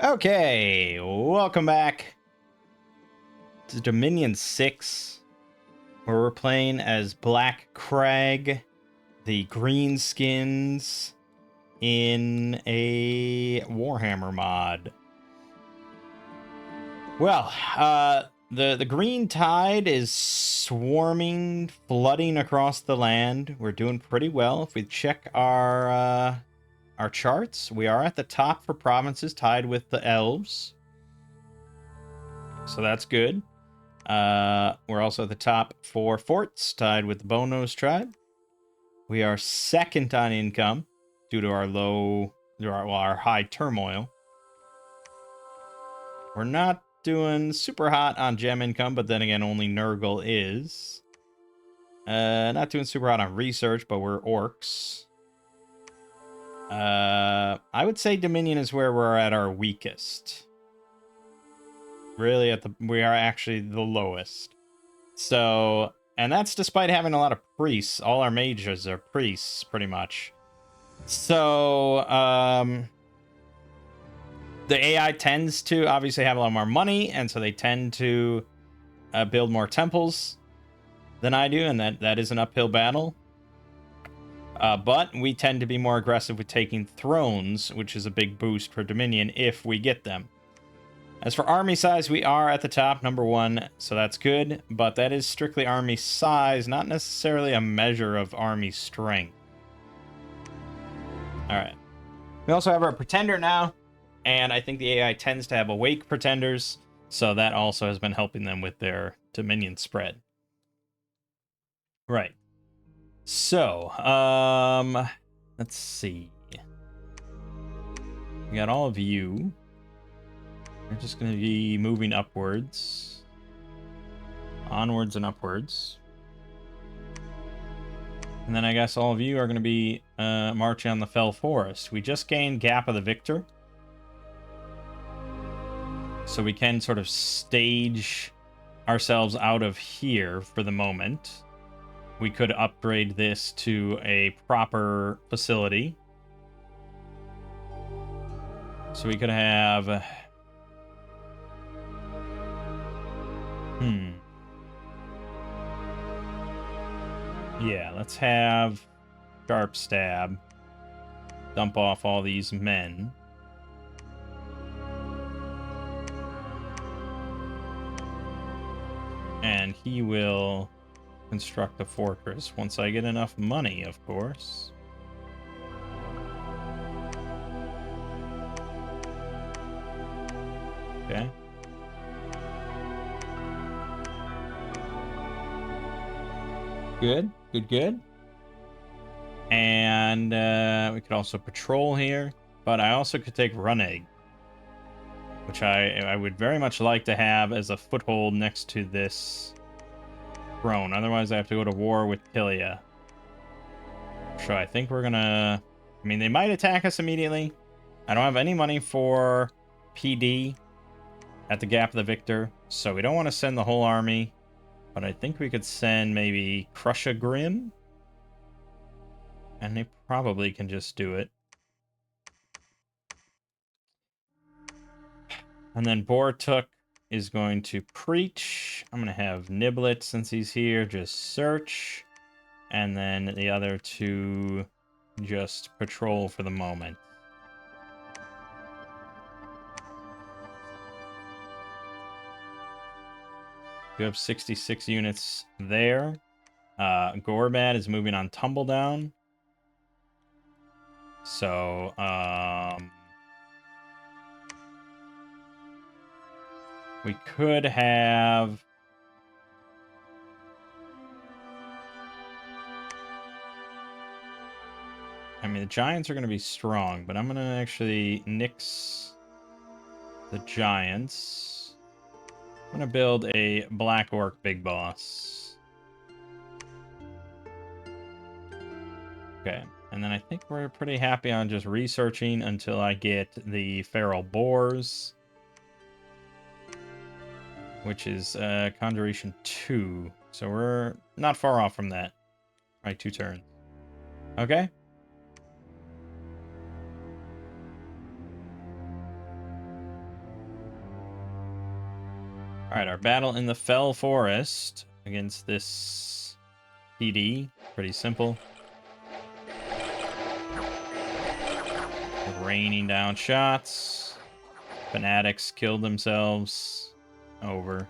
Okay, welcome back to Dominion 6, where we're playing as Black Crag, the greenskins, in a Warhammer mod. Well, the green tide is swarming, flooding across the land. We're doing pretty well. If we check our charts, we are at the top for provinces, tied with the elves. So that's good. We're also at the top for forts, tied with the Bonos tribe. We are second on income due to our high turmoil. We're not doing super hot on gem income, but then again, only Nurgle is. Not doing super hot on research, but we're orcs. I would say Dominion is where we're at our weakest. Really, we are actually the lowest. So, and that's despite having a lot of priests. All our mages are priests, pretty much. So, the AI tends to obviously have a lot more money, and so they tend to build more temples than I do, and that is an uphill battle. But we tend to be more aggressive with taking thrones, which is a big boost for Dominion if we get them. As for army size, we are at the top, number 1, so that's good, but that is strictly army size, not necessarily a measure of army strength. Alright. We also have our pretender now, and I think the AI tends to have awake pretenders, so that also has been helping them with their Dominion spread. Right. So, let's see. We got all of you. We're just going to be moving upwards. Onwards and upwards. And then I guess all of you are going to be marching on the Fell Forest. We just gained Gap of the Victor. So we can sort of stage ourselves out of here for the moment. We could upgrade this to a proper facility. So we could have... Yeah, let's have Sharp Stab dump off all these men. And he will construct a fortress once I get enough money, of course. Okay. Good, good, good. And we could also patrol here, but I also could take Runegg, which I would very much like to have as a foothold next to this throne. Otherwise, I have to go to war with Pilia. So I think we're gonna... I mean, they might attack us immediately. I don't have any money for PD at the Gap of the Victor, so we don't want to send the whole army. But I think we could send maybe Crush a Grim. And they probably can just do it. And then Bortuk is going to preach. I'm going to have Niblet, since he's here, just search. And then the other two just patrol for the moment. We have 66 units there. Gorbad is moving on Tumbledown. So, we could have... I mean, the Giants are going to be strong, but I'm going to actually nix the Giants. I'm going to build a Black Orc Big Boss. Okay, and then I think we're pretty happy on just researching until I get the Feral Boars, which is Conjuration 2. So we're not far off from that. Right, 2 turns. Okay. Alright, our battle in the Fell Forest against this PD. Pretty simple. Raining down shots. Fanatics killed themselves. Over.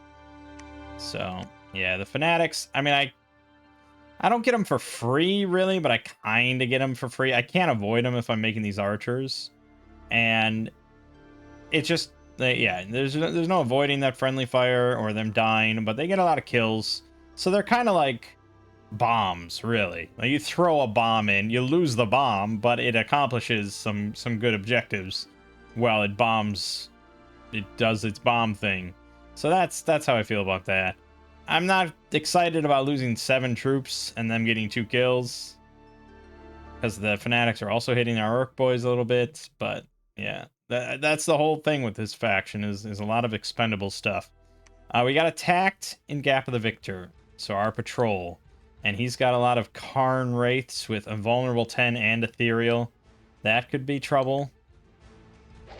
So, yeah, the Fanatics, I mean, I don't get them for free, really, but I kind of get them for free. I can't avoid them if I'm making these archers. And it's just, yeah, there's no avoiding that friendly fire or them dying, but they get a lot of kills. So they're kind of like bombs, really. Like you throw a bomb in, you lose the bomb, but it accomplishes some good objectives while it bombs. It does its bomb thing. So that's how I feel about that. I'm not excited about losing 7 troops and them getting 2 kills, because the Fanatics are also hitting our Orc boys a little bit. But yeah, that's the whole thing with this faction is a lot of expendable stuff. We got attacked in Gap of the Victor, so our patrol, and he's got a lot of Karn Wraiths with Invulnerable 10 and Ethereal. That could be trouble.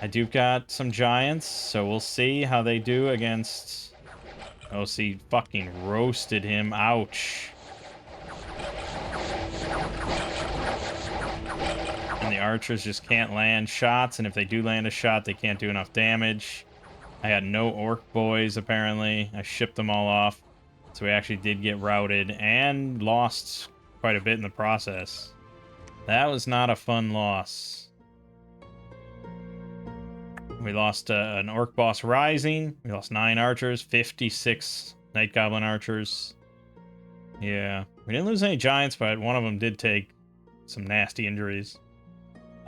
I do got some Giants, so we'll see how they do against... Oh, see, fucking roasted him. Ouch. And the archers just can't land shots, and if they do land a shot, they can't do enough damage. I had no Orc boys, apparently. I shipped them all off. So we actually did get routed and lost quite a bit in the process. That was not a fun loss. We lost an Orc boss rising. We lost 9 archers, 56 Night Goblin archers. Yeah, we didn't lose any giants, but one of them did take some nasty injuries.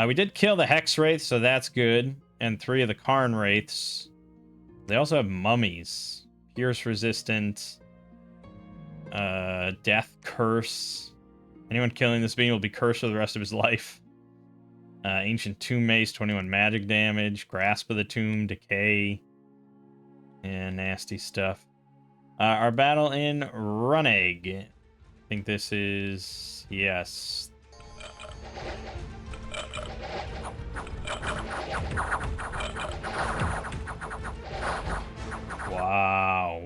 We did kill the Hex Wraith, so that's good. And 3 of the Karn Wraiths. They also have mummies. Pierce resistant. Death curse. Anyone killing this being will be cursed for the rest of his life. Ancient Tomb Mace, 21 magic damage. Grasp of the Tomb, decay. And nasty stuff. Our battle in Runegg. I think this is... Yes. Wow.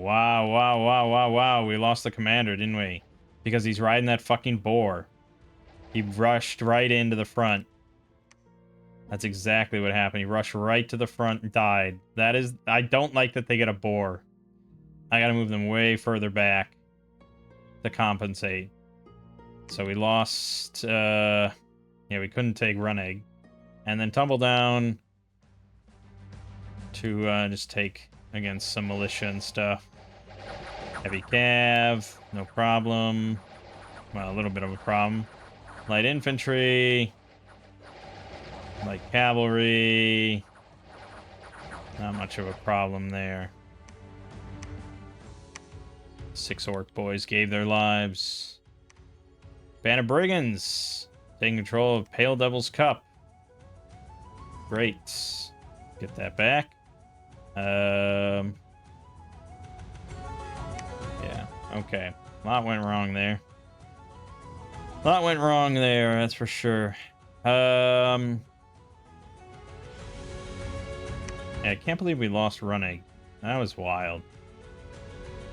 Wow. We lost the commander, didn't we? Because he's riding that fucking boar. He rushed right into the front. That's exactly what happened. He rushed right to the front and died. That is... I don't like that they get a boar. I gotta move them way further back to compensate. So we lost... Yeah, we couldn't take Runegg. And then tumble down to just take against some militia and stuff. Heavy cav, no problem. Well, a little bit of a problem. Light infantry. Light cavalry. Not much of a problem there. 6 Orc boys gave their lives. Band of Brigands taking control of Pale Devil's Cup. Great. Get that back. Yeah, okay. A lot went wrong there. That's for sure. Yeah, I can't believe we lost Runegg. That was wild.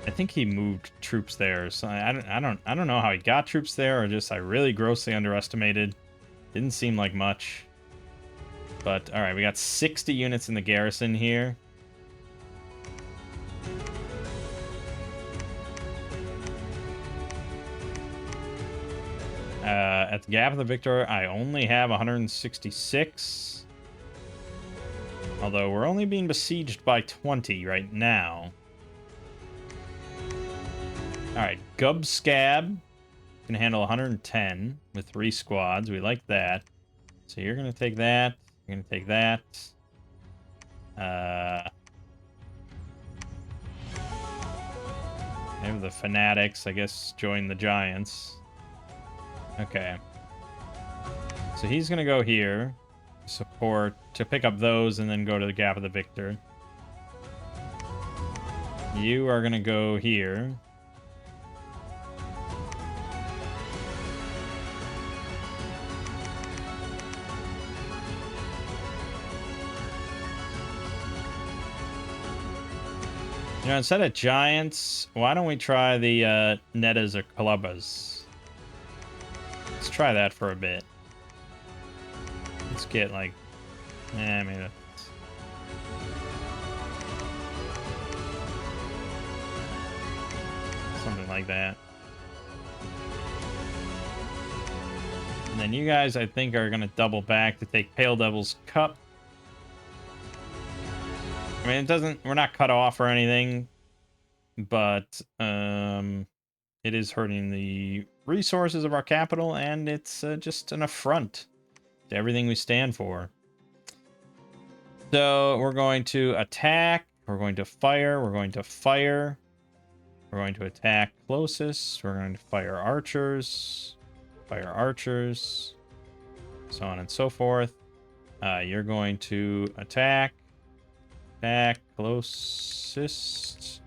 I think he moved troops there. So I don't know how he got troops there, or just I really grossly underestimated. Didn't seem like much. But all right, we got 60 units in the garrison here. At the Gap of the Victor, I only have 166. Although we're only being besieged by 20 right now. Alright, Gub Scab can handle 110 with 3 squads. We like that. So you're going to take that. You're going to take that. Maybe the Fanatics, I guess, join the Giants. Okay. So he's going to go here. Support to pick up those and then go to the Gap of the Victor. You are going to go here. You know, instead of giants, why don't we try the nettas or clubbas? Let's try that for a bit. Let's get like, I mean, something like that. And then you guys, I think, are gonna double back to take Pale Devil's Cup. I mean, it doesn't. We're not cut off or anything, but it is hurting the resources of our capital, and it's just an affront to everything we stand for. So we're going to attack. We're going to fire. We're going to fire. We're going to attack closest. We're going to fire archers. Fire archers. So on and so forth. You're going to attack. Attack closest.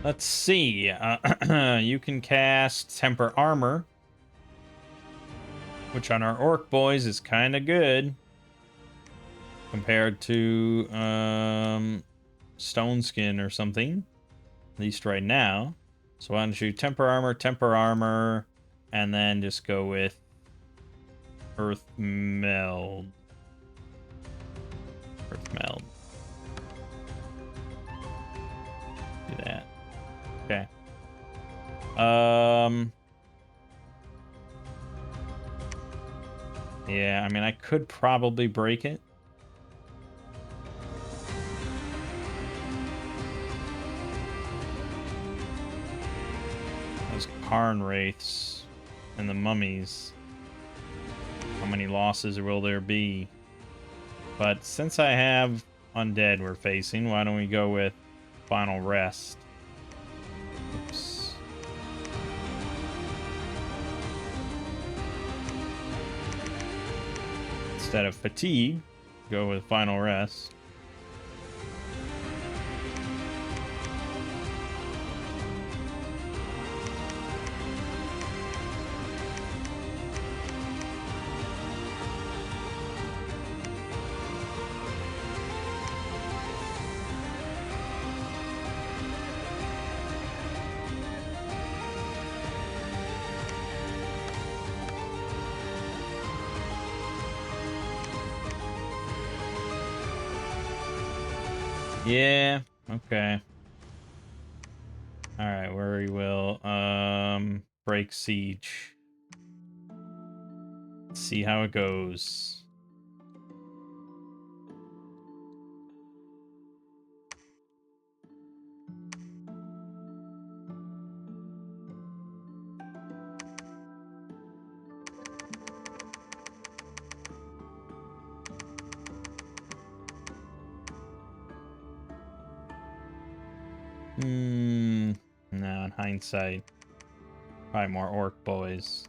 Let's see. You can cast Temper Armor, which on our Orc boys is kind of good compared to Stone Skin or something, at least right now. So why don't you Temper Armor, and then just go with Earth Meld. Earth Meld. Do that. Okay. Yeah, I mean, I could probably break it. Those Karn Wraiths and the mummies. How many losses will there be? But since I have undead we're facing, why don't we go with Final Rest? Oops. Instead of fatigue, go with Final Rest. Yeah, okay. Alright, where we will break siege. Let's see how it goes. No, in hindsight, probably more Orc boys.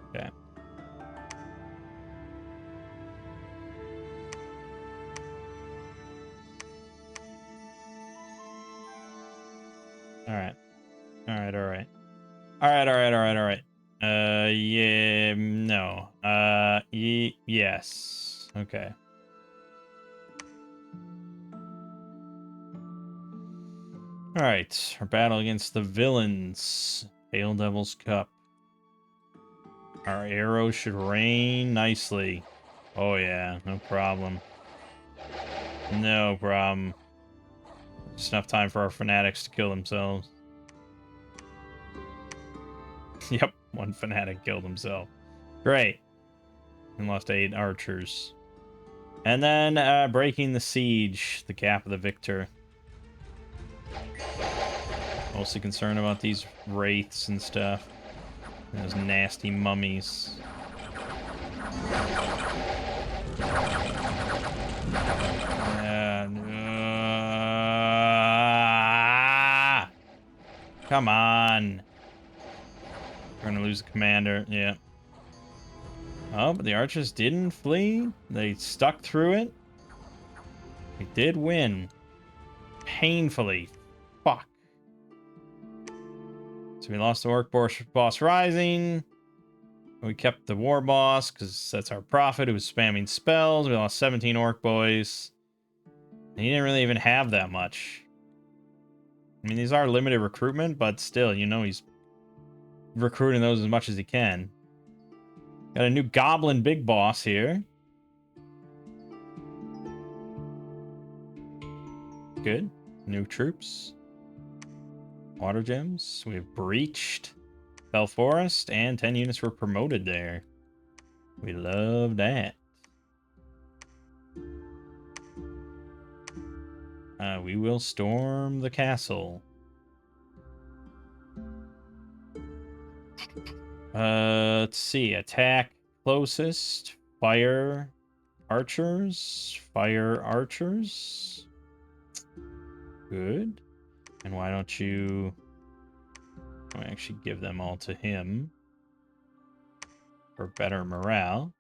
Okay. Alright. Alright. Yeah, no. Yes. Okay. Alright, our battle against the villains. Pale Devil's Cup. Our arrows should rain nicely. Oh yeah, no problem. No problem. Just enough time for our fanatics to kill themselves. Yep, one fanatic killed himself. Great. And lost 8 archers. And then breaking the siege, the gap of the victor. Mostly concerned about these wraiths and stuff. And those nasty mummies. Come on. We're gonna lose the commander. Yeah. Oh, but the archers didn't flee. They stuck through it. We did win. Painfully. Fuck. So we lost the orc boss rising. We kept the war boss because that's our prophet who was spamming spells. We lost 17 orc boys. And he didn't really even have that much. I mean, these are limited recruitment, but still, you know, he's recruiting those as much as he can. Got a new goblin big boss here. Good. New troops. Water gems. We've breached Fell Forest, and 10 units were promoted there. We love that. We will storm the castle. Let's see. Attack closest. Fire archers. Fire archers. Good. And why don't you... I actually give them all to him for better morale.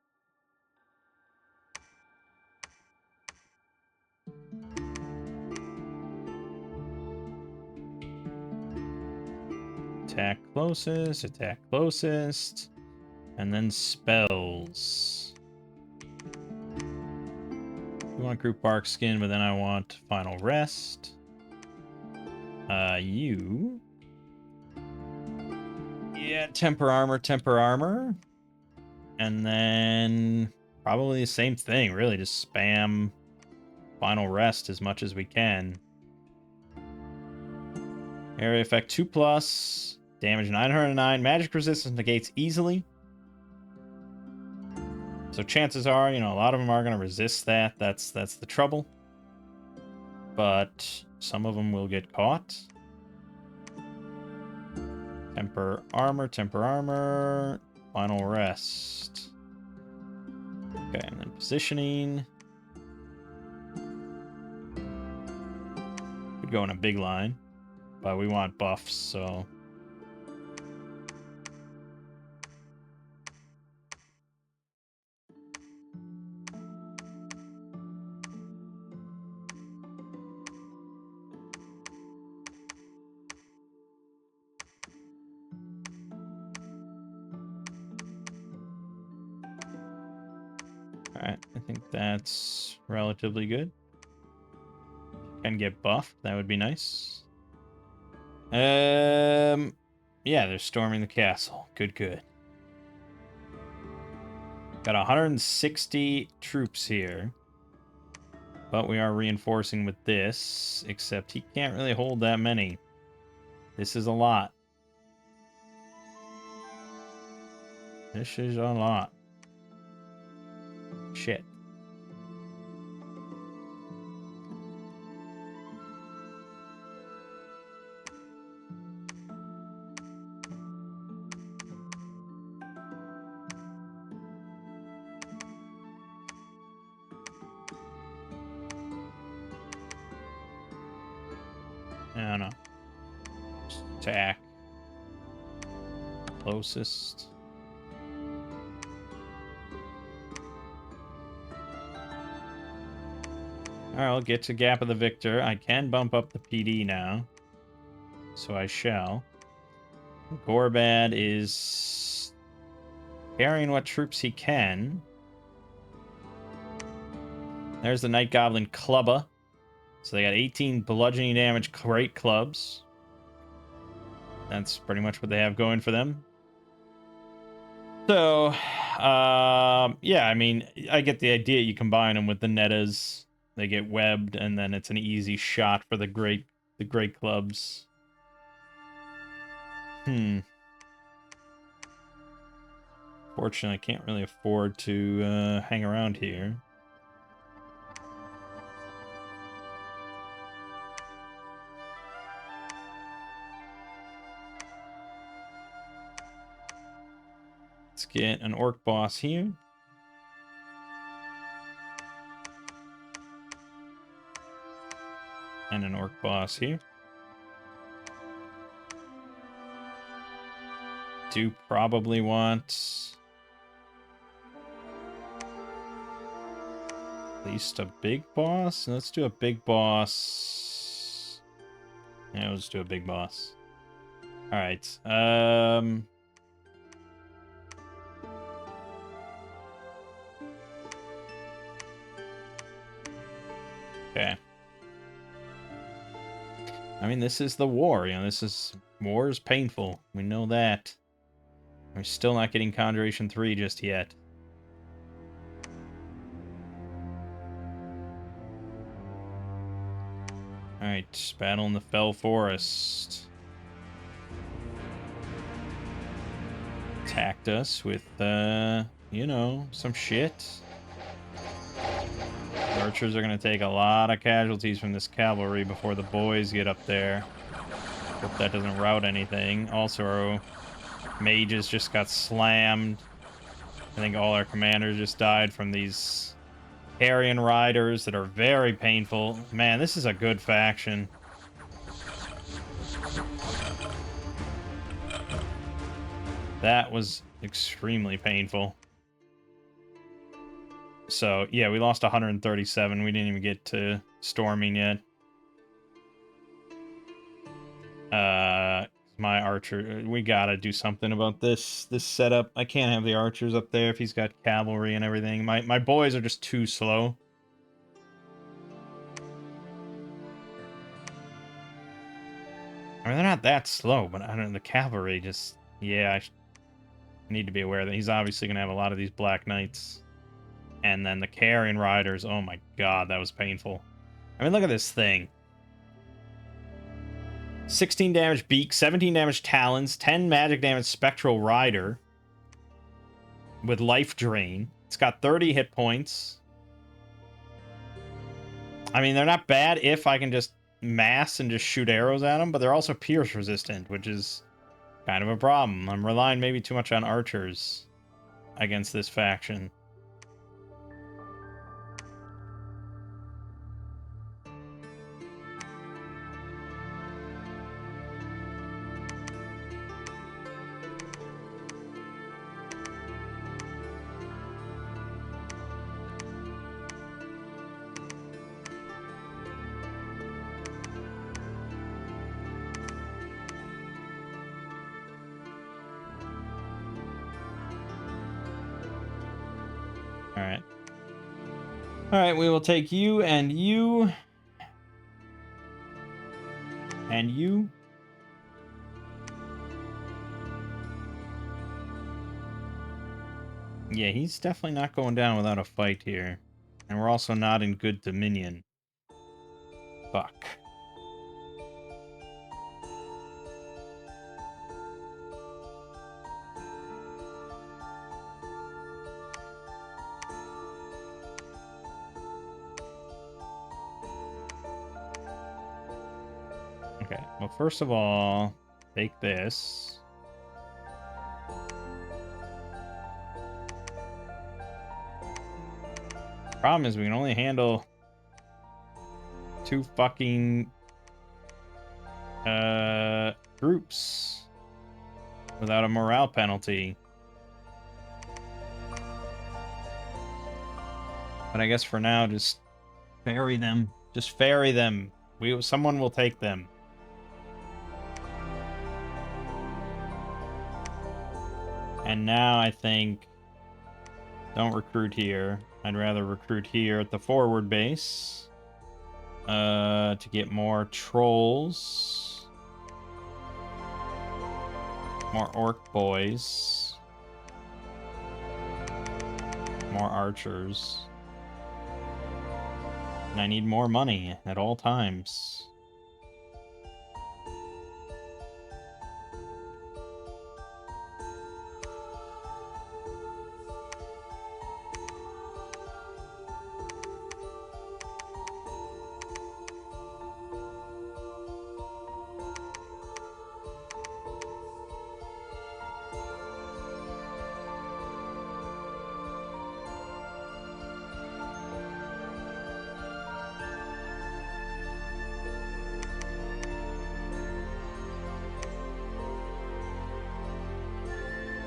Attack closest, and then spells. We want group bark skin, but then I want final rest. You. Yeah, temper armor. And then probably the same thing, really, just spam final rest as much as we can. Area effect 2+, damage 909, magic resistance negates easily. So chances are, you know, a lot of them are going to resist that. That's the trouble. But some of them will get caught. Temper armor, final rest. Okay, and then positioning. Could go in a big line, but we want buffs, so... Alright, I think that's relatively good. Can get buffed, that would be nice. Yeah, they're storming the castle. Good. Got 160 troops here. But we are reinforcing with this, except he can't really hold that many. This is a lot. This is a lot. Shit. I don't know. Just attack. Closest. Alright, I'll get to Gap of the Victor. I can bump up the PD now. So I shall. Gorbad is carrying what troops he can. There's the Night Goblin Clubba. So they got 18 bludgeoning damage great clubs. That's pretty much what they have going for them. So, yeah, I mean, I get the idea. You combine them with the Nettas, they get webbed, and then it's an easy shot for the great clubs. Fortunately, I can't really afford to hang around here. Let's get an orc boss here. And an orc boss here. Do probably want least a big boss? Let's do a big boss. Yeah, let's do a big boss. Alright. Okay. I mean, this is the war, you know, war is painful. We know that. We're still not getting Conjuration 3 just yet. Alright, battle in the Fell Forest. Attacked us with, you know, some shit. The archers are going to take a lot of casualties from this cavalry before the boys get up there. Hope that doesn't rout anything. Also, mages just got slammed. I think all our commanders just died from these Aryan riders that are very painful. Man, this is a good faction. That was extremely painful. So, yeah, we lost 137. We didn't even get to storming yet. My archer... We gotta do something about this setup. I can't have the archers up there if he's got cavalry and everything. My boys are just too slow. I mean, they're not that slow, but I don't know, the cavalry just... Yeah, I need to be aware that he's obviously going to have a lot of these Black Knights. And then the Carrion Riders, oh my god, that was painful. I mean, look at this thing. 16 damage Beak, 17 damage Talons, 10 magic damage Spectral Rider. With Life Drain. It's got 30 hit points. I mean, they're not bad if I can just mass and just shoot arrows at them, but they're also pierce resistant, which is kind of a problem. I'm relying maybe too much on archers against this faction. Alright. Alright, we will take you and you. And you. Yeah, he's definitely not going down without a fight here. And we're also not in good dominion. Fuck. Okay, well, first of all, take this. Problem is we can only handle 2 fucking groups without a morale penalty. But I guess for now, just ferry them. Just ferry them. Someone will take them. And now I think don't recruit here. I'd rather recruit here at the forward base to get more trolls, more orc boys, more archers. And I need more money at all times.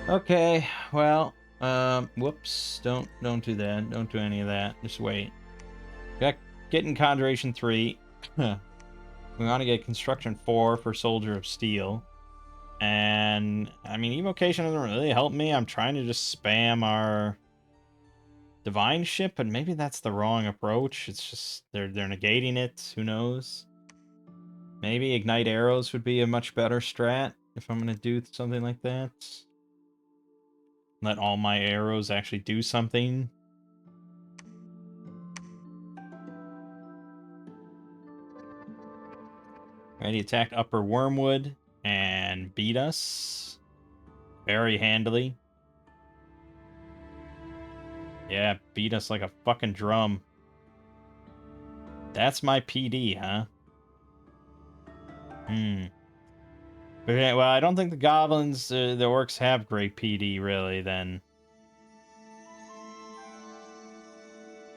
Okay, well, whoops, don't do that. Don't do any of that. Just wait. Got getting Conjuration 3. We want to get Construction 4 for Soldier of Steel. And, I mean, Evocation doesn't really help me. I'm trying to just spam our Divine Ship, but maybe that's the wrong approach. It's just, they're negating it. Who knows? Maybe Ignite Arrows would be a much better strat if I'm going to do something like that. Let all my arrows actually do something. Alright, attacked Upper Wormwood and beat us very handily. Yeah, beat us like a fucking drum. That's my PD, huh? Okay, well, I don't think the goblins, the orcs have great PD, really, then.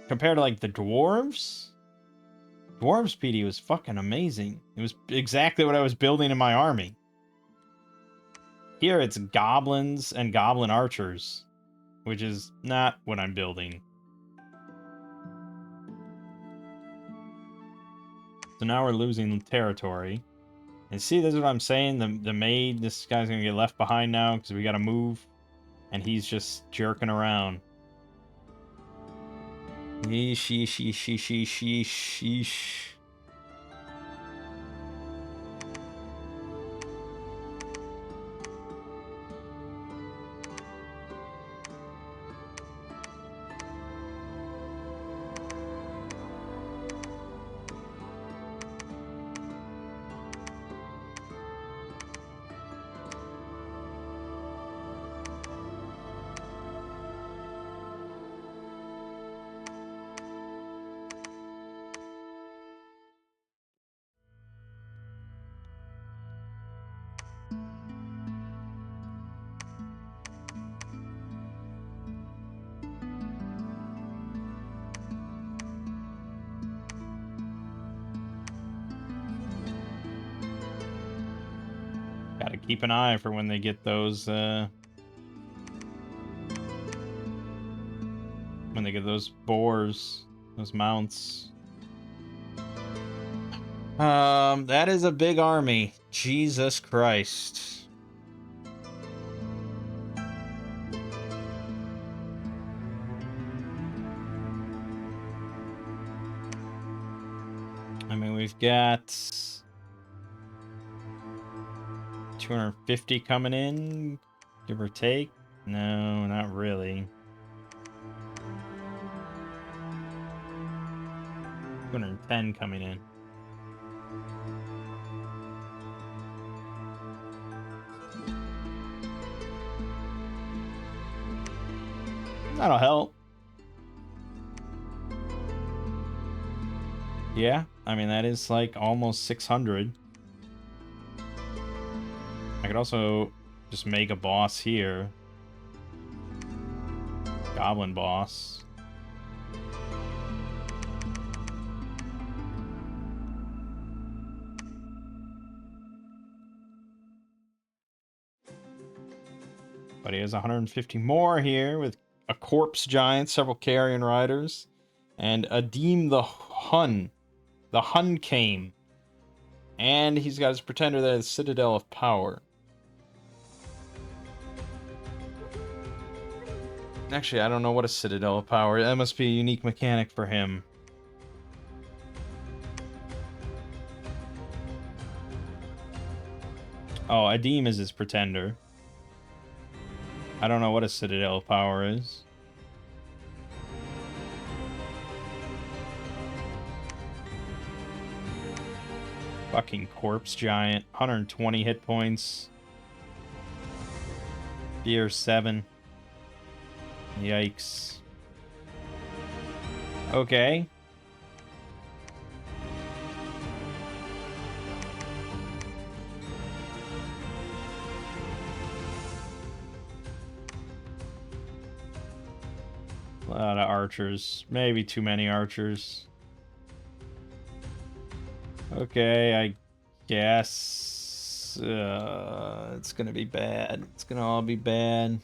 Compared to, like, the dwarves? Dwarves' PD was fucking amazing. It was exactly what I was building in my army. Here, it's goblins and goblin archers, which is not what I'm building. So now we're losing territory. And see, this is what I'm saying. The maid, this guy's gonna get left behind now because we gotta move. And he's just jerking around. Yeesh, yeesh, yeesh, yeesh, yeesh, yeesh, yeesh. Gotta keep an eye for when they get those, when they get those boars, those mounts. That is a big army. Jesus Christ. I mean, we've got 250 coming in, give or take. No, not really. 210 coming in. That'll help. Yeah, I mean, that is like almost 600. I could also just make a boss here. Goblin boss. But he has 150 more here with a corpse giant, several carrion riders, and Adim the Hun. The Hun came. And he's got his pretender there, the Citadel of Power. Actually, I don't know what a Citadel of Power is. That must be a unique mechanic for him. Oh, Adim is his pretender. I don't know what a Citadel of Power is. Fucking corpse giant. 120 hit points. Fear 7. Yikes. Okay. A lot of archers. Maybe too many archers. Okay, I guess it's gonna be bad. It's gonna all be bad.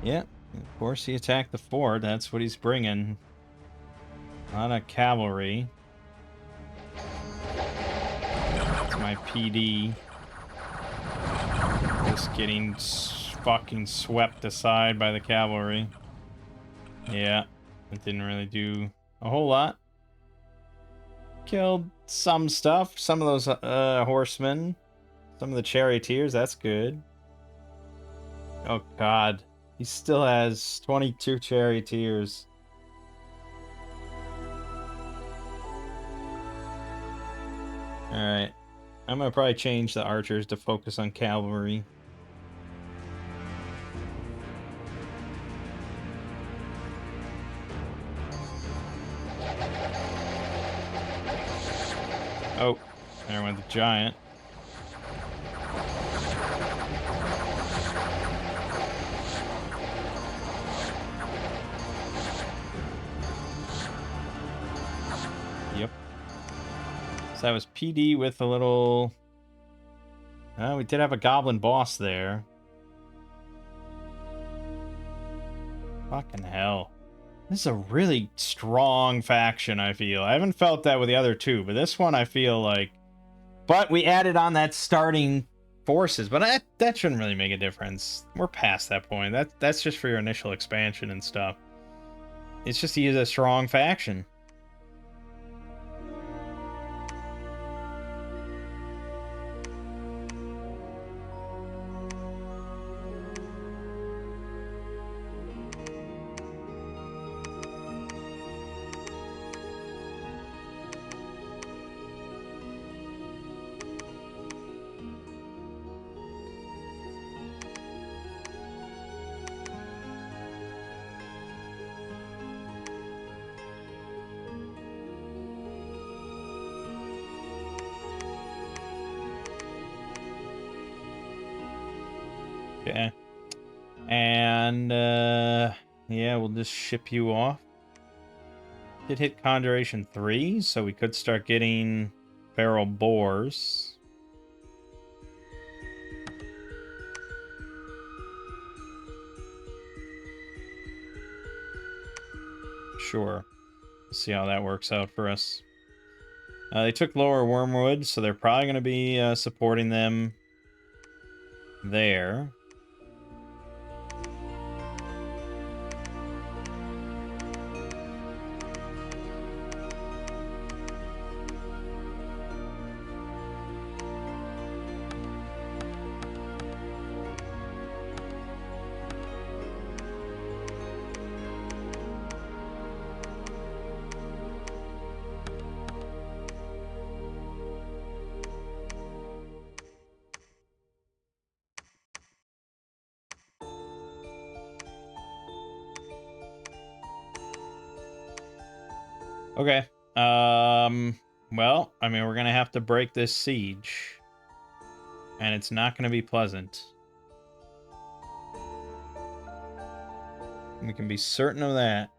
Yep, of course he attacked the fort. That's what he's bringing. A lot of cavalry. It's my PD. Just getting fucking swept aside by the cavalry. Yeah, it didn't really do a whole lot. Killed some stuff. Some of those horsemen. Some of the charioteers. That's good. Oh, God. He still has 22 charioteers. Alright. I'm gonna probably change the archers to focus on cavalry. Oh, there went the giant. Yep. So that was PD with a little... we did have a goblin boss there. Fucking hell. This is a really strong faction, I feel. I haven't felt that with the other two, but this one I feel like... But we added on that starting forces, but that shouldn't really make a difference. We're past that point. That's just for your initial expansion and stuff. It's just to use a strong faction. Okay. And, yeah, we'll just ship you off. Did hit Conjuration 3, so we could start getting feral boars. Sure. Let's see how that works out for us. They took Lower Wormwood, so they're probably going to be supporting them there. Okay. Well, I mean, we're gonna have to break this siege. And it's not gonna be pleasant. We can be certain of that.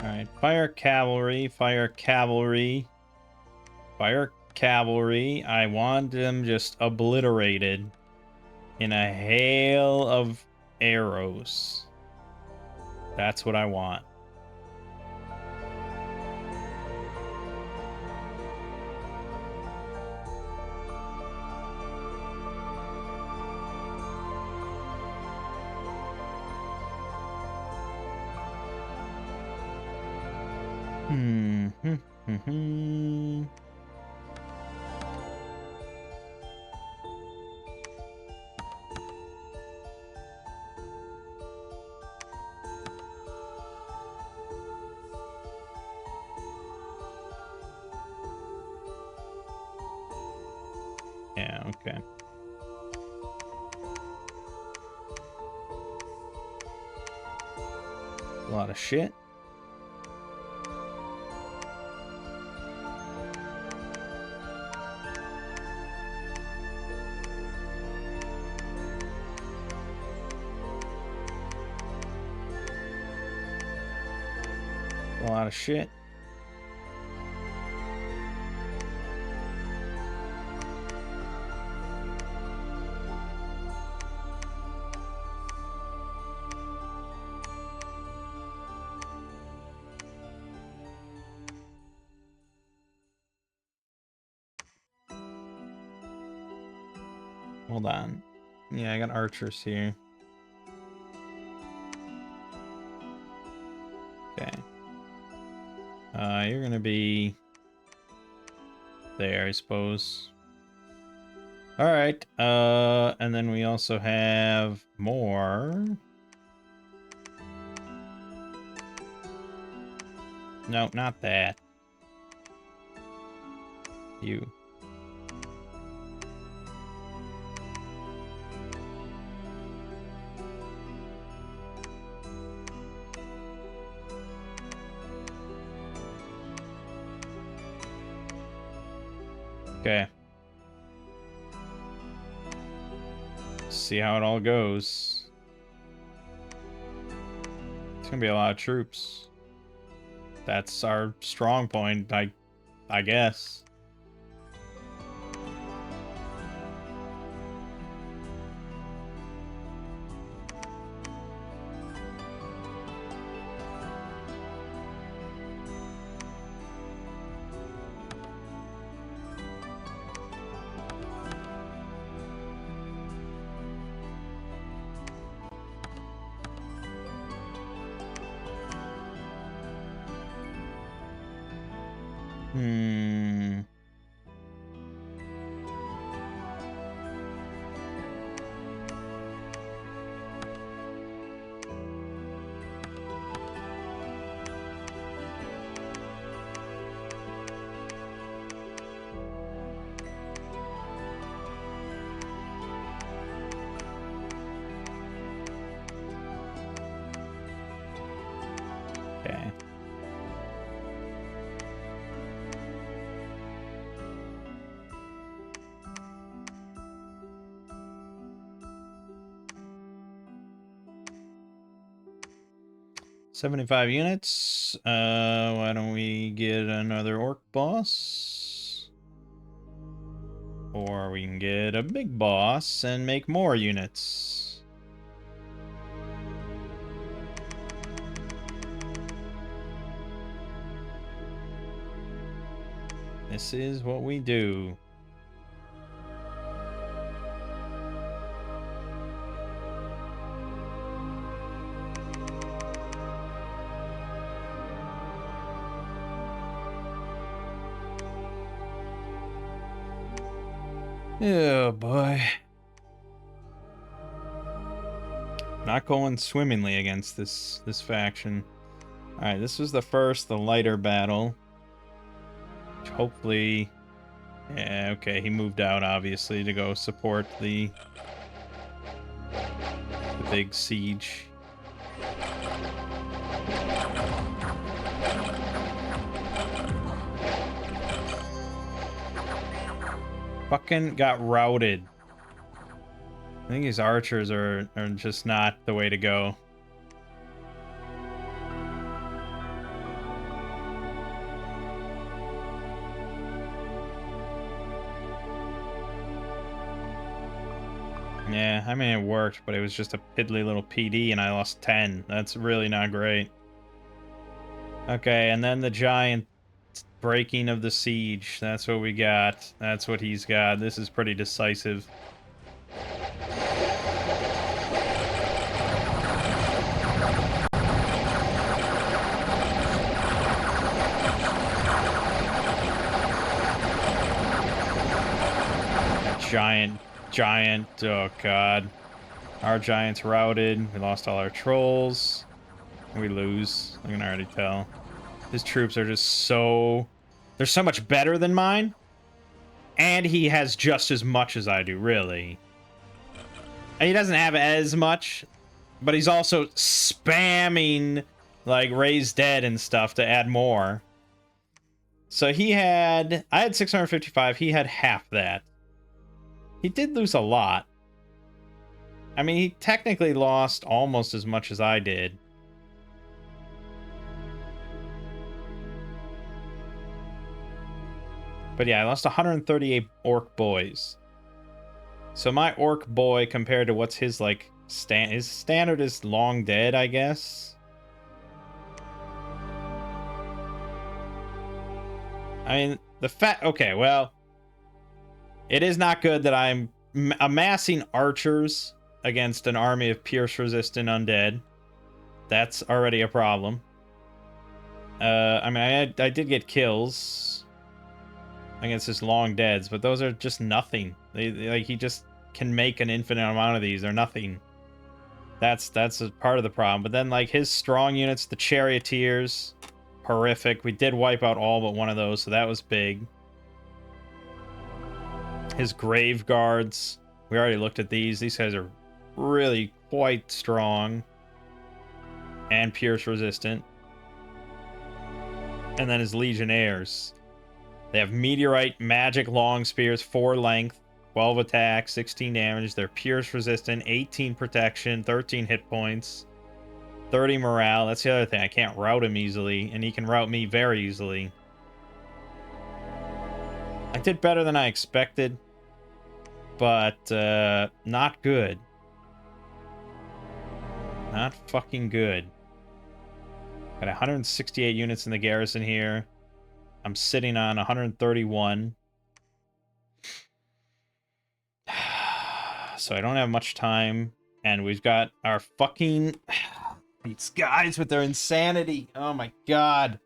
Alright, fire cavalry, fire cavalry, fire cavalry. I want them just obliterated in a hail of arrows. That's what I want. Yeah, okay. A lot of shit. A lot of shit. Hold on. Yeah, I got archers here. Okay. You're gonna be there, I suppose. All right. And then we also have more. No, not that. You. Okay. See how it all goes. It's gonna be a lot of troops. That's our strong point, I guess. Hmm. Okay. $75 units. Why don't we get another orc boss? Or we can get a big boss and make more units. This is what we do. Oh boy. Not going swimmingly against this faction. Alright, this was the lighter battle. Which hopefully... Yeah, okay, he moved out, obviously, to go support the big siege. Fucking got routed. I think these archers are just not the way to go. Yeah, I mean, it worked, but it was just a piddly little PD and I lost 10. That's really not great. Okay, and then the giant breaking of the siege. That's what we got. That's what he's got. This is pretty decisive. Giant, oh god. Our giant's routed. We lost all our trolls. We lose. I can already tell. His troops are just so... They're so much better than mine. And he has just as much as I do, really. And he doesn't have as much, but he's also spamming, like, Raise Dead and stuff to add more. So he had... I had 655. He had half that. He did lose a lot. I mean, he technically lost almost as much as I did. But yeah, I lost 138 orc boys. So my orc boy compared to what's his, like, his standard is long dead, I guess. I mean, okay, well, it is not good that I'm amassing archers against an army of pierce-resistant undead. That's already a problem. I mean, I did get kills against his long deads, but those are just nothing. Like, he just can make an infinite amount of these. They're nothing. That's a part of the problem. But then, like, his strong units, the charioteers, horrific. We did wipe out all but one of those, so that was big. His grave guards, we already looked at these. These guys are really quite strong and pierce resistant. And then his legionnaires. They have meteorite magic long spears, 4 length, 12 attack, 16 damage. They're pierce resistant, 18 protection, 13 hit points, 30 morale. That's the other thing. I can't rout him easily, and he can rout me very easily. I did better than I expected, but not good. Not fucking good. Got 168 units in the garrison here. I'm sitting on 131. So I don't have much time. And we've got our fucking... These guys with their insanity. Oh my god.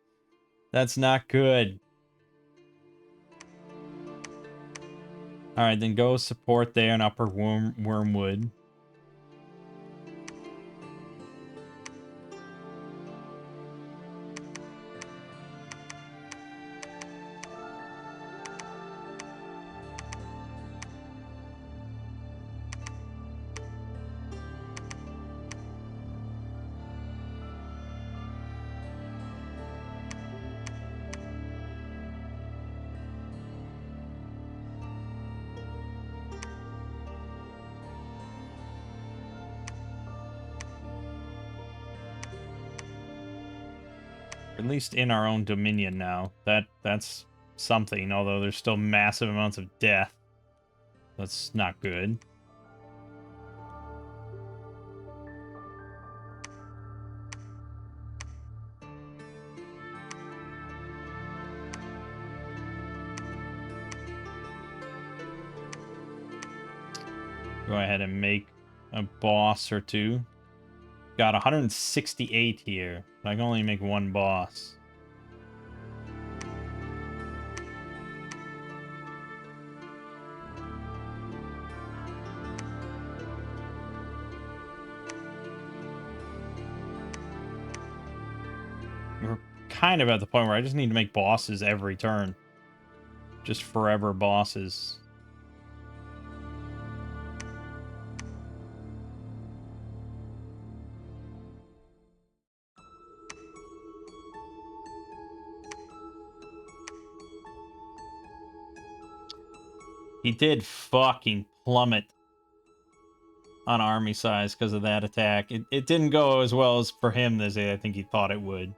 That's not good. Alright, then go support there in Upper Wormwood. At least in our own dominion now. That's something, although there's still massive amounts of death. That's not good. Go ahead and make a boss or two. Got 168 here. I can only make one boss. We're kind of at the point where I just need to make bosses every turn. Just forever bosses. He did fucking plummet on army size because of that attack. It didn't go as well as for him as I think he thought it would.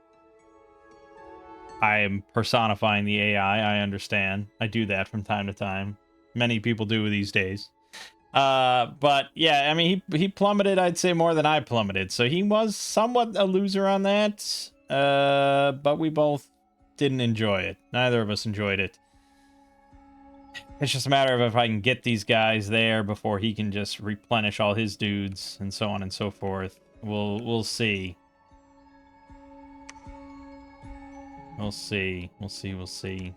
I am personifying the AI, I understand. I do that from time to time. Many people do these days. But yeah, I mean, he plummeted, I'd say, more than I plummeted. So he was somewhat a loser on that. But we both didn't enjoy it. Neither of us enjoyed it. It's just a matter of if I can get these guys there before he can just replenish all his dudes and so on and so forth. We'll see. We'll see. We'll see. We'll see.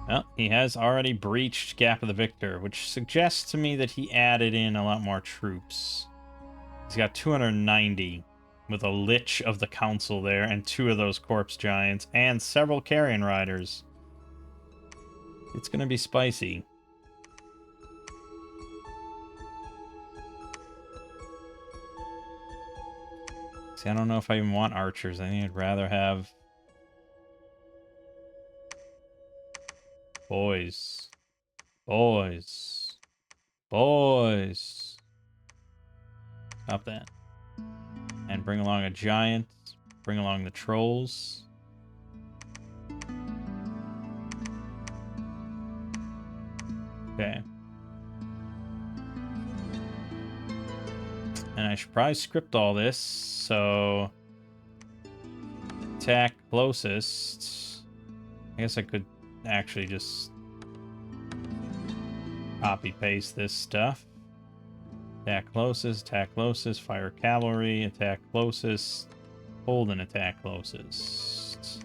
Well, he has already breached Gap of the Victor, which suggests to me that he added in a lot more troops. He's got 290 with a Lich of the Council there and 2 of those Corpse Giants and several Carrion Riders. It's going to be spicy. See, I don't know if I even want archers. I think I'd rather have boys. Boys. Boys. Stop that. And bring along a giant. Bring along the trolls. Okay. And I should probably script all this, so... Attack closest. I guess I could actually just... copy-paste this stuff. Attack closest, fire cavalry, attack closest, hold and attack closest.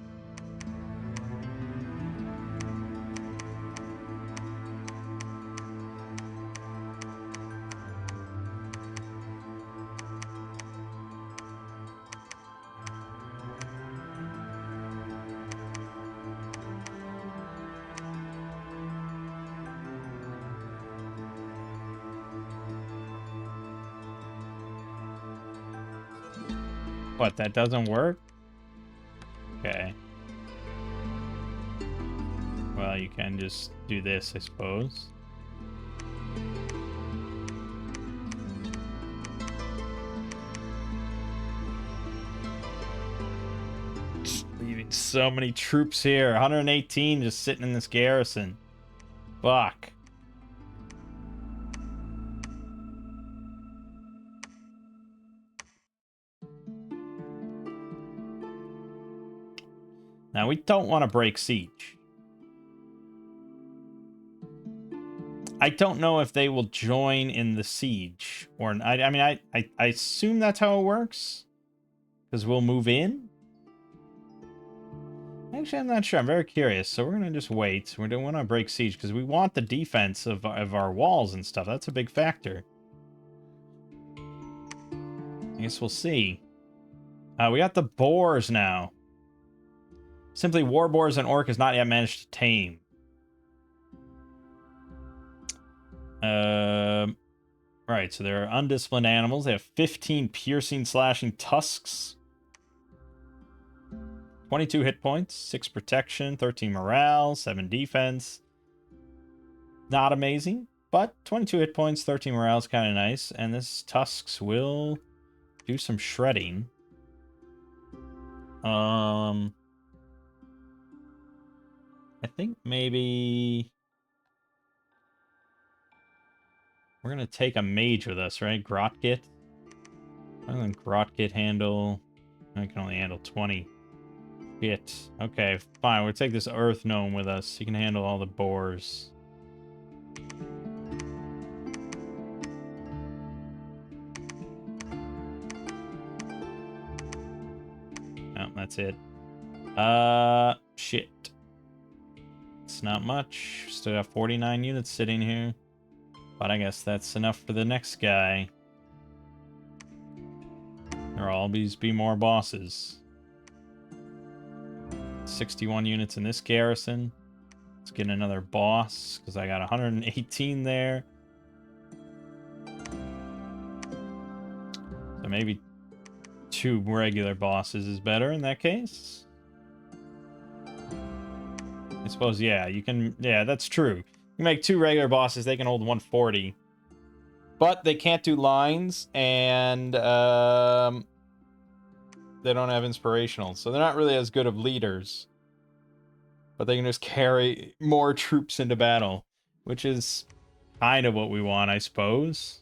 What, that doesn't work? Okay. Well, you can just do this, I suppose. Just leaving so many troops here. 118 just sitting in this garrison. Fuck. Now, we don't want to break siege. I don't know if they will join in the siege. Or I mean, I assume that's how it works. Because we'll move in. Actually, I'm not sure. I'm very curious. So we're going to just wait. We don't want to break siege because we want the defense of our walls and stuff. That's a big factor. I guess we'll see. We got the boars now. Simply war boars and orc has not yet managed to tame. Right, so they're undisciplined animals. They have 15 piercing, slashing tusks. 22 hit points, 6 protection, 13 morale, 7 defense. Not amazing, but 22 hit points, 13 morale is kind of nice. And this tusks will do some shredding. I think maybe we're gonna take a mage with us, right? Grotkit. I think Grotkit handle. I can only handle 20. Shit. Okay, fine. We'll take this Earth Gnome with us. He can handle all the boars. Oh, that's it. Shit. It's not much. Still got 49 units sitting here. But I guess that's enough for the next guy. There'll always be more bosses. 61 units in this garrison. Let's get another boss, because I got 118 there. So maybe 2 regular bosses is better in that case. I suppose, yeah, you can... Yeah, that's true. You make 2 regular bosses, they can hold 140. But they can't do lines, and they don't have inspirational. So they're not really as good of leaders. But they can just carry more troops into battle, which is kind of what we want, I suppose.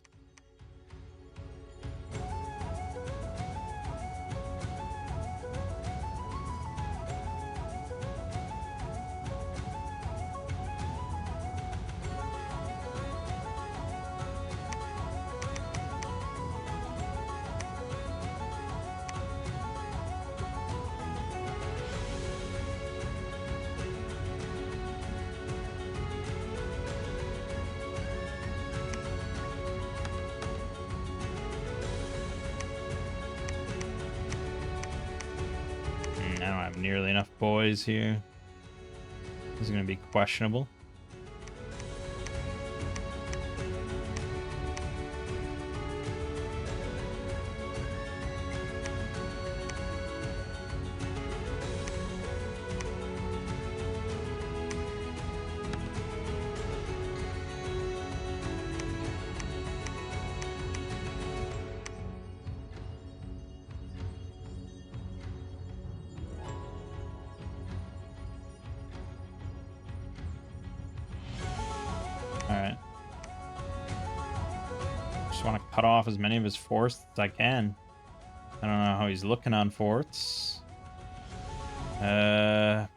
I don't have nearly enough boys here. This is going to be questionable. Alright. Just want to cut off as many of his forts as I can. I don't know how he's looking on forts. Well,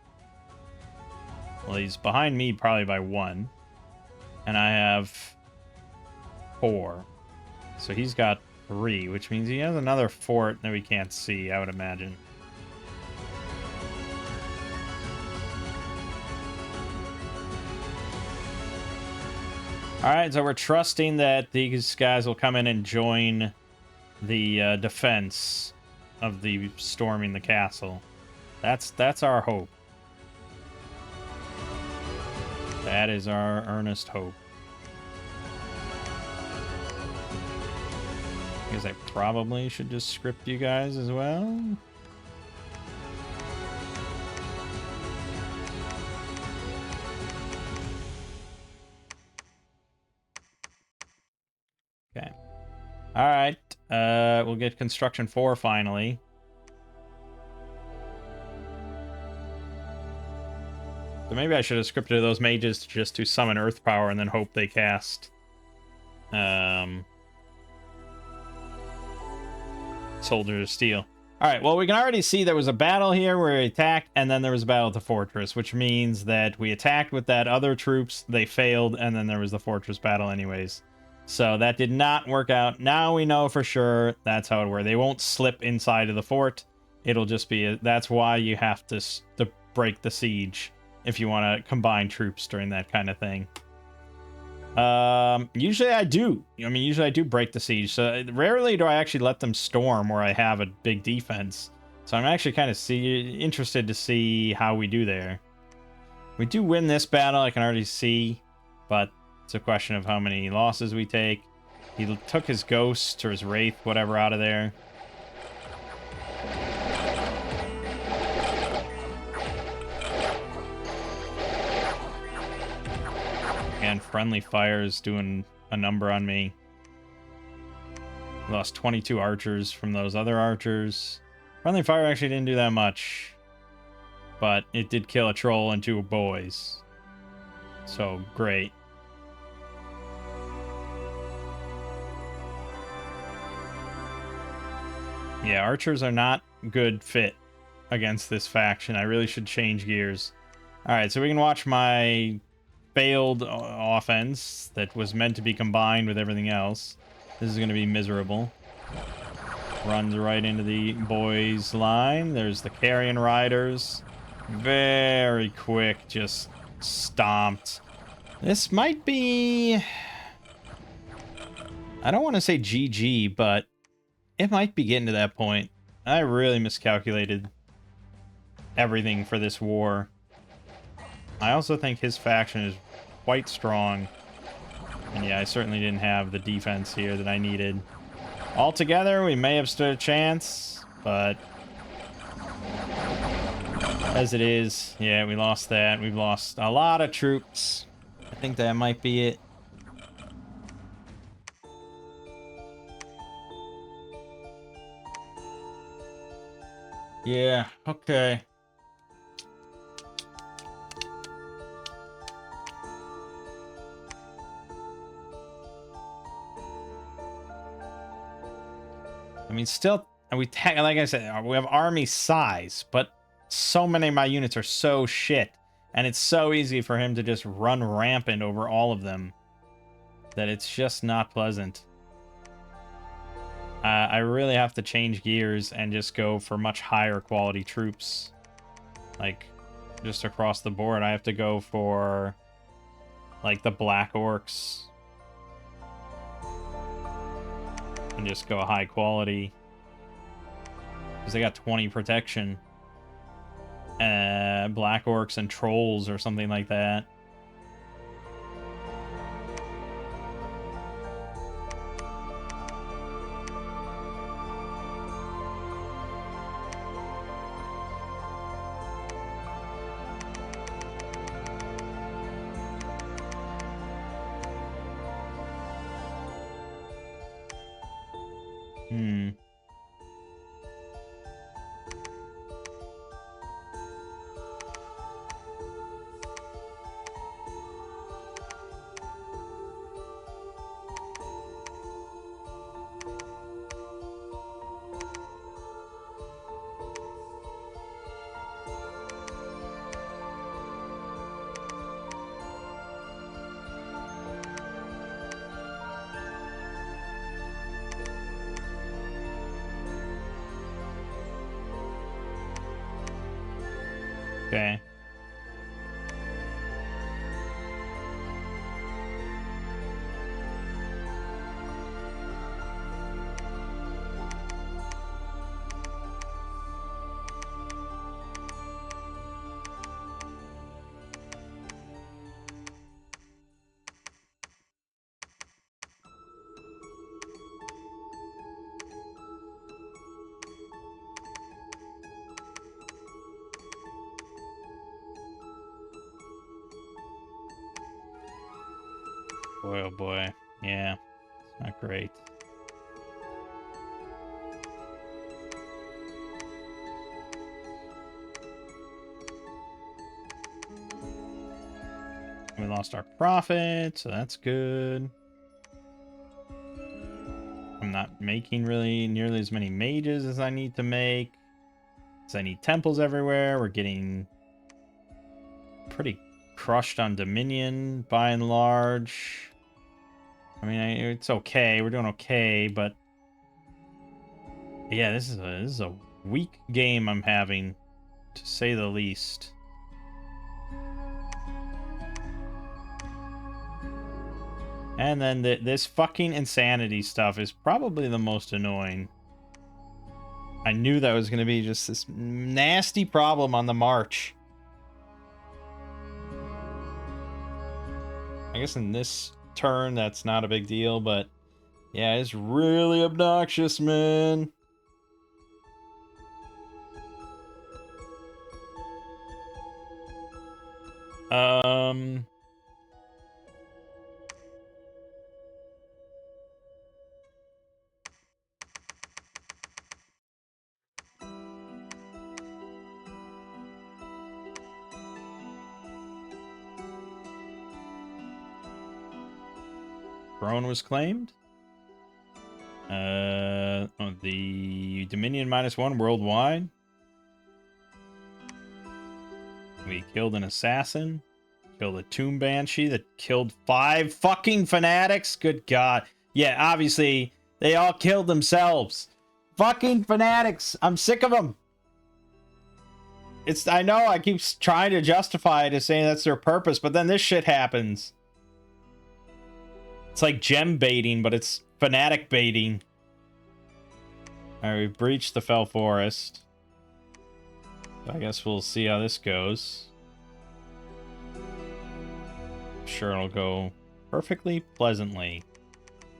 he's behind me probably by 1. And I have 4. So he's got 3, which means he has another fort that we can't see, I would imagine. Alright, so we're trusting that these guys will come in and join the defense of the storming the castle. That's our hope. That is our earnest hope. I guess I probably should just script you guys as well. Okay. All right. We'll get construction 4 finally. So maybe I should have scripted those mages just to summon Earth Power and then hope they cast Soldier of Steel. All right, well, we can already see there was a battle here where we attacked, and then there was a battle at the fortress, which means that we attacked with that other troops, they failed, and then there was the fortress battle anyways. So that did not work out. Now we know for sure that's how it works. They won't slip inside of the fort. It'll just be that's why you have to break the siege if you want to combine troops during that kind of thing. Usually I do. I mean, usually I do break the siege. So rarely do I actually let them storm where I have a big defense. So I'm actually kind of interested to see how we do there. We do win this battle, I can already see, but it's a question of how many losses we take. He took his ghost or his wraith, whatever, out of there. And friendly fire is doing a number on me. Lost 22 archers from those other archers. Friendly fire actually didn't do that much, but it did kill a troll and 2 boys. So great. Yeah, archers are not good fit against this faction. I really should change gears. All right, so we can watch my failed offense that was meant to be combined with everything else. This is going to be miserable. Runs right into the boys' line. There's the carrion riders. Very quick, just stomped. This might be... I don't want to say GG, but it might be getting to that point. I really miscalculated everything for this war. I also think his faction is quite strong. And yeah, I certainly didn't have the defense here that I needed. Altogether, we may have stood a chance, but as it is, yeah, we lost that. We've lost a lot of troops. I think that might be it. Yeah, okay. I mean, still, like I said, we have army size, but so many of my units are so shit, and it's so easy for him to just run rampant over all of them that it's just not pleasant. I really have to change gears and just go for much higher quality troops. Like, just across the board, I have to go for, like, the Black Orcs. And just go high quality. Because they got 20 protection. Black Orcs and Trolls or something like that. Okay. Boy, oh boy. Yeah, it's not great. We lost our profit, so that's good. I'm not making really nearly as many mages as I need to make. Because I need temples everywhere. We're getting pretty crushed on Dominion, by and large. I mean, it's okay. We're doing okay, but... Yeah, this is a weak game I'm having, to say the least. And then this fucking insanity stuff is probably the most annoying. I knew that was going to be just this nasty problem on the march. I guess in this turn, that's not a big deal, but yeah, it's really obnoxious, man. Throne was claimed. The Dominion -1 worldwide. We killed an assassin. Killed a Tomb Banshee that killed 5 fucking fanatics. Good God. Yeah, obviously, they all killed themselves. Fucking fanatics. I'm sick of them. I know I keep trying to justify it as saying that's their purpose, but then this shit happens. It's like gem baiting, but it's fanatic baiting. Alright, we've breached the Fell Forest. So I guess we'll see how this goes. I'm sure it'll go perfectly pleasantly.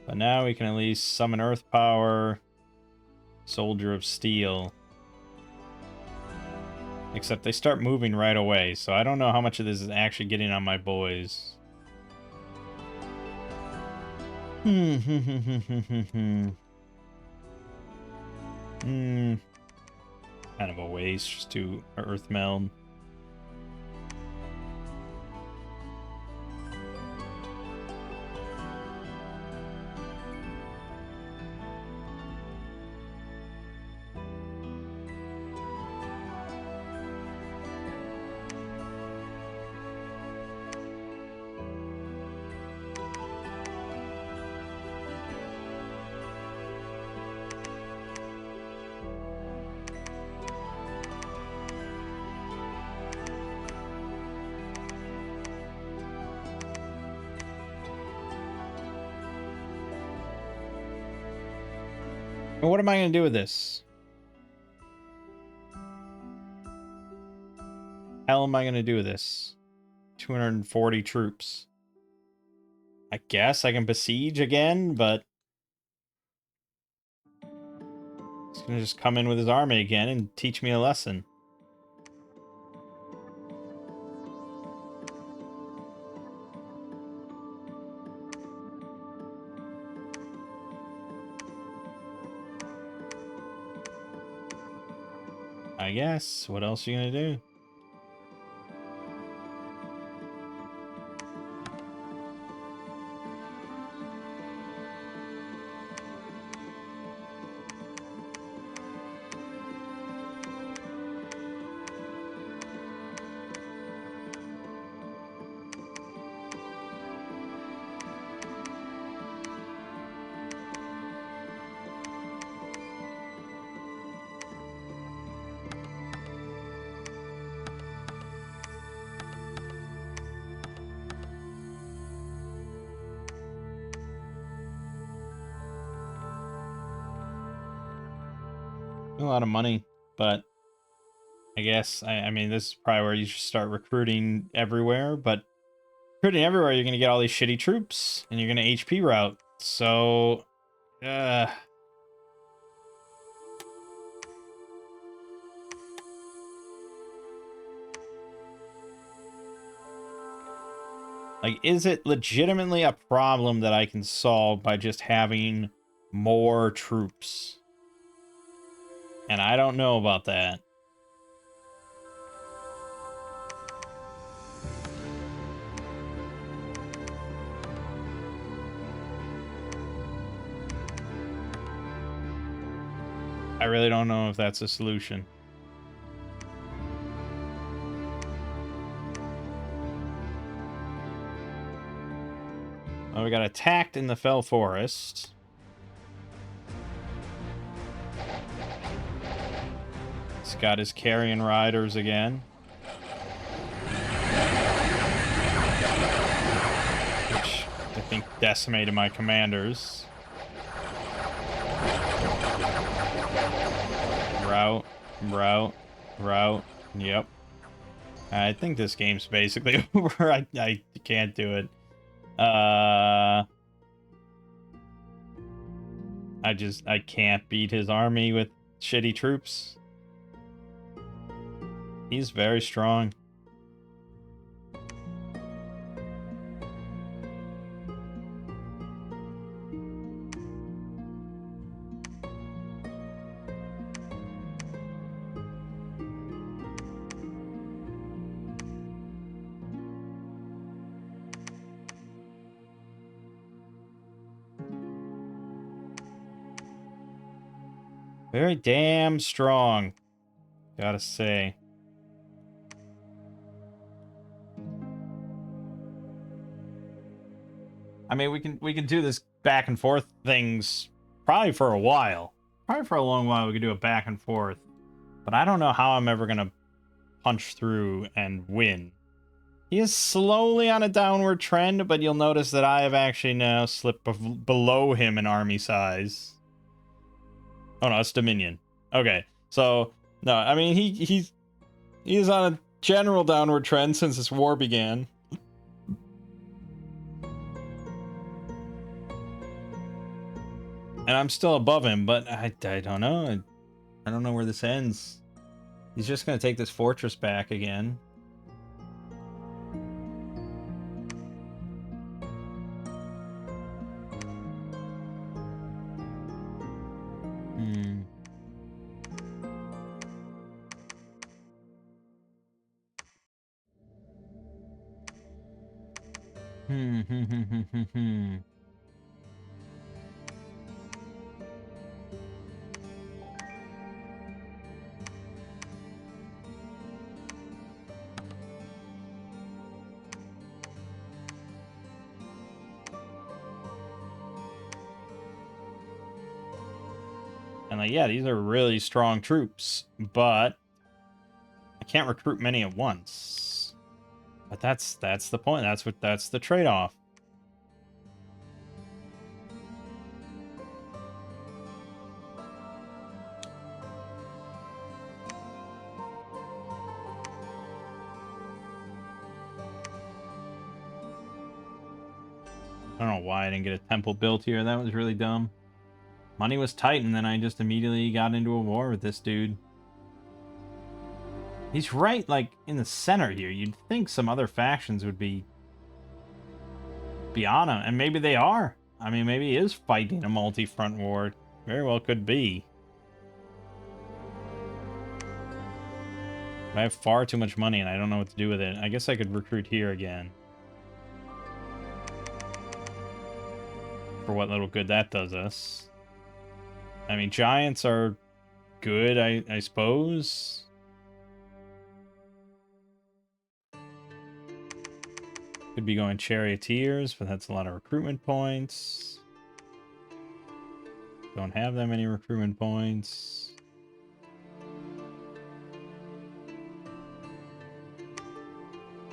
But now we can at least summon Earth Power, Soldier of Steel. Except they start moving right away, so I don't know how much of this is actually getting on my boys. Kind of a waste just to Earth Meld. Well, what am I going to do with this? How am I going to do with this? 240 troops. I guess I can besiege again, but he's going to just come in with his army again and teach me a lesson. I guess. What else are you going to do? A lot of money, but I guess, I mean, this is probably where you should start recruiting everywhere, but recruiting everywhere, you're going to get all these shitty troops, and you're going to HP route. So, uh... like, is it legitimately a problem that I can solve by just having more troops? And I don't know about that. I really don't know if that's a solution. Oh, we got attacked in the Fell Forest. He's got his carrion riders again. Which I think decimated my commanders. Route. Yep. I think this game's basically over. I can't do it. I can't beat his army with shitty troops. He's very strong. Very damn strong, gotta say. I mean, we can do this back and forth things probably for a while. Probably for a long while we could do a back and forth. But I don't know how I'm ever gonna punch through and win. He is slowly on a downward trend, but you'll notice that I have actually now slipped below him in army size. Oh no, it's Dominion. Okay, so no, I mean he is on a general downward trend since this war began. And I'm still above him, but I don't know. I don't know where this ends. He's just gonna take this fortress back again. And like, yeah, these are really strong troops, but I can't recruit many at once. But that's the point. That's the trade-off. I don't know why I didn't get a temple built here. That was really dumb. Money was tight, and then I just immediately got into a war with this dude. He's right, like, in the center here. You'd think some other factions would be on him, and maybe they are. I mean, maybe he is fighting a multi-front war. Very well could be. But I have far too much money, and I don't know what to do with it. I guess I could recruit here again. For what little good that does us. I mean, giants are good, I suppose. Could be going charioteers, but that's a lot of recruitment points. Don't have that many recruitment points.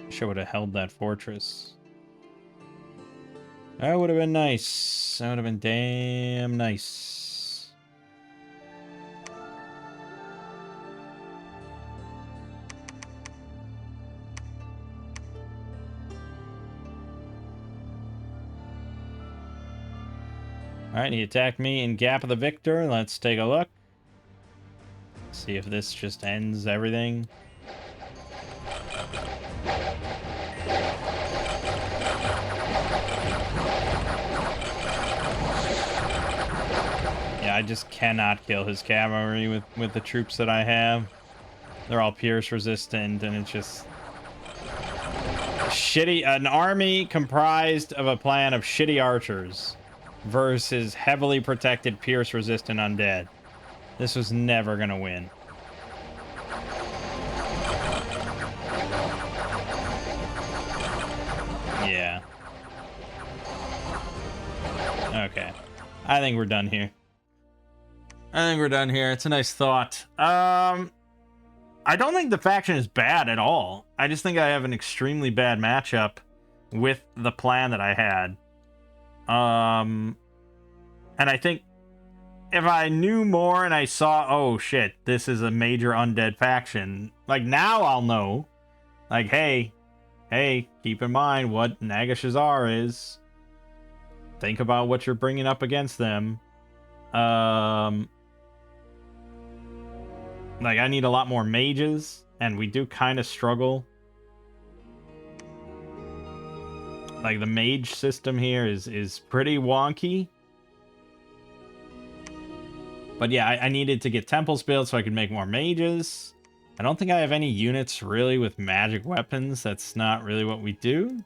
Wish I would have held that fortress. That would have been nice. That would have been damn nice. Alright, he attacked me in Gap of the Victor. Let's take a look. See if this just ends everything. Yeah, I just cannot kill his cavalry with the troops that I have. They're all pierce resistant, and it's just shitty. An army comprised of a plan of shitty archers versus heavily protected pierce resistant undead. This was never gonna win. Yeah. Okay. I think we're done here. It's a nice thought. I don't think the faction is bad at all. I just think I have an extremely bad matchup with the plan that I had. And I think if I knew more and I saw, oh shit, this is a major undead faction, like now I'll know. Like, hey, keep in mind what Naga Shazar is. Think about what you're bringing up against them. Like, I need a lot more mages, and we do kind of struggle. Like, the mage system here is pretty wonky. But yeah, I needed to get temples built so I could make more mages. I don't think I have any units really with magic weapons. That's not really what we do.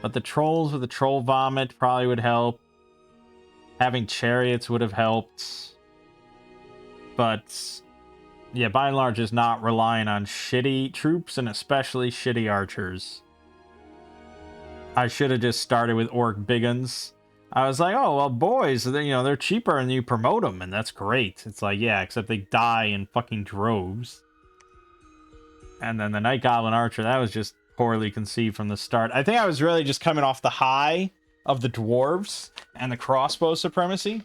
But the trolls with the troll vomit probably would help. Having chariots would have helped. But yeah, by and large, just not relying on shitty troops and especially shitty archers. I should have just started with orc biguns. I was like, oh, well, boys, they're cheaper and you promote them, and that's great. It's like, yeah, except they die in fucking droves. And then the Night Goblin Archer, that was just poorly conceived from the start. I think I was really just coming off the high of the dwarves and the crossbow supremacy.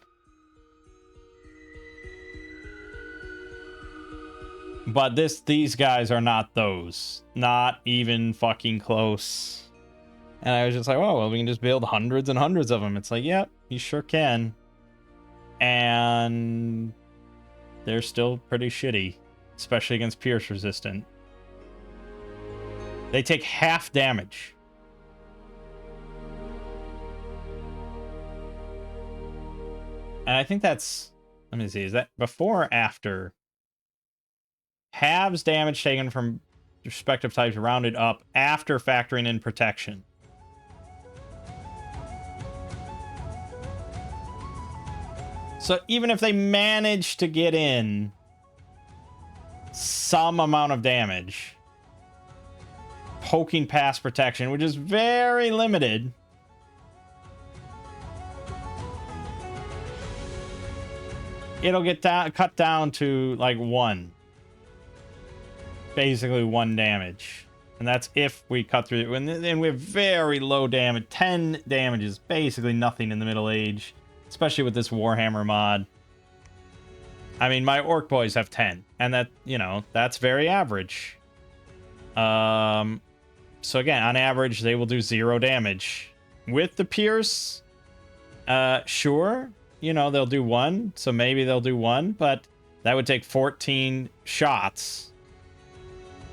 But these guys are not those. Not even fucking close. And I was just like, oh, well, we can just build hundreds and hundreds of them. It's like, yep, you sure can. And they're still pretty shitty, especially against pierce resistant. They take half damage. And I think that's, let me see, is that before or after? Halves damage taken from respective types rounded up after factoring in protection. So even if they manage to get in some amount of damage, poking past protection, which is very limited, it'll get cut down to like 1. Basically 1 damage. And that's if we cut through it. And we have very low damage. 10 damage is basically nothing in the Middle Age. Especially with this Warhammer mod. I mean, my Orc boys have 10. And that, that's very average. So again, on average, they will do 0 damage. With the Pierce, sure, they'll do 1. So maybe they'll do 1. But that would take 14 shots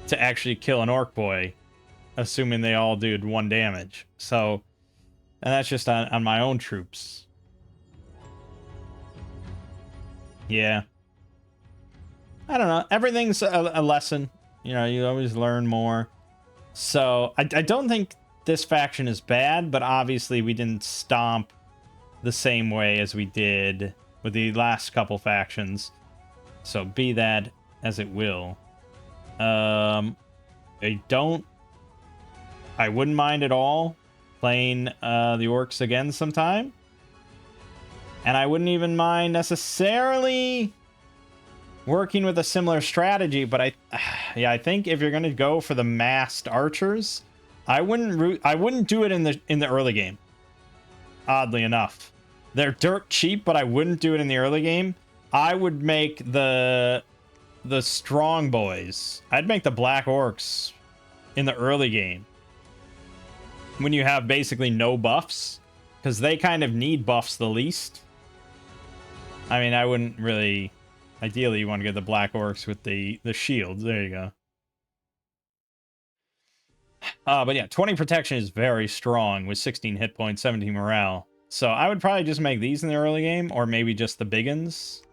to actually kill an Orc boy, assuming they all did 1 damage. So, and that's just on my own troops. Yeah. I don't know. Everything's a lesson. You always learn more. So, I don't think this faction is bad, but obviously we didn't stomp the same way as we did with the last couple factions. So, be that as it will. I wouldn't mind at all playing the orcs again sometime. And I wouldn't even mind necessarily working with a similar strategy, but I think if you're going to go for the massed archers, I wouldn't do it in the early game. Oddly enough. They're dirt cheap, but I wouldn't do it in the early game. I would make the strong boys. I'd make the black orcs in the early game. When you have basically no buffs. because they kind of need buffs the least. I mean, I wouldn't really... Ideally, you want to get the Black Orcs with the shields. There you go. But yeah, 20 protection is very strong with 16 hit points, 17 morale. So I would probably just make these in the early game, or maybe just the big uns.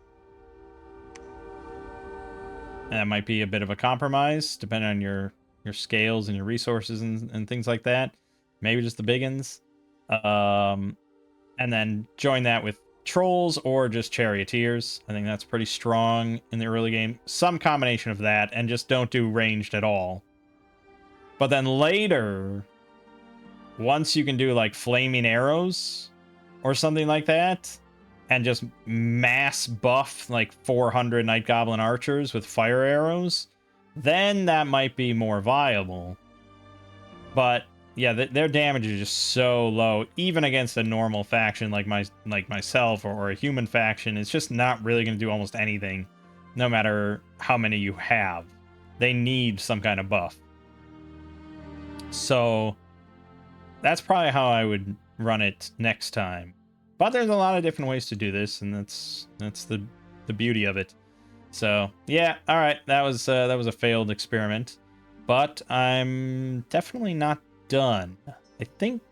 That might be a bit of a compromise, depending on your scales and your resources and things like that. Maybe just the big uns. And then join that with trolls or just charioteers. I think that's pretty strong in the early game. Some combination of that, and just don't do ranged at all. But then later, once you can do like flaming arrows or something like that, and just mass buff like 400 Night Goblin archers with fire arrows, then that might be more viable. But yeah, their damage is just so low, even against a normal faction like myself or a human faction. It's just not really going to do almost anything, no matter how many you have. They need some kind of buff. So that's probably how I would run it next time. But there's a lot of different ways to do this, and that's the beauty of it. So yeah, all right, that was a failed experiment, but I'm definitely not done. I think.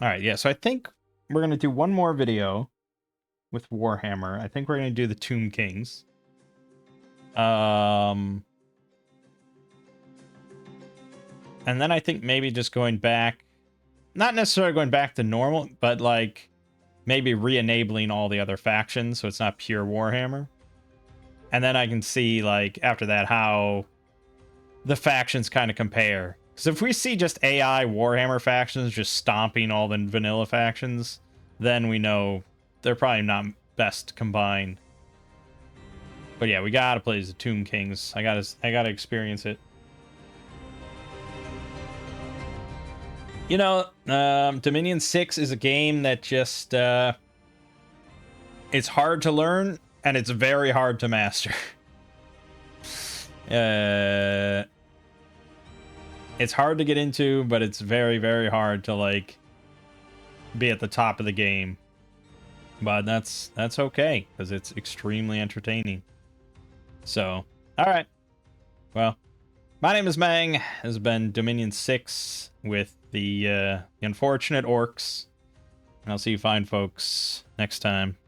All right, yeah. So I think we're gonna do one more video with Warhammer. I think we're gonna do the Tomb Kings. And then I think maybe just going back, not necessarily going back to normal, but like maybe re-enabling all the other factions so it's not pure Warhammer. And then I can see, like, after that, how the factions kind of compare. Because if we see just AI Warhammer factions just stomping all the vanilla factions, then we know they're probably not best combined. But yeah, we gotta play as the Tomb Kings. I gotta experience it. You know, Dominion 6 is a game that just, it's hard to learn, and it's very hard to master. It's hard to get into, but it's very, very hard to, like, be at the top of the game. But that's okay, because it's extremely entertaining. So, alright. Well, my name is Mangg. This has been Dominion 6 with the unfortunate orcs. And I'll see you fine folks next time.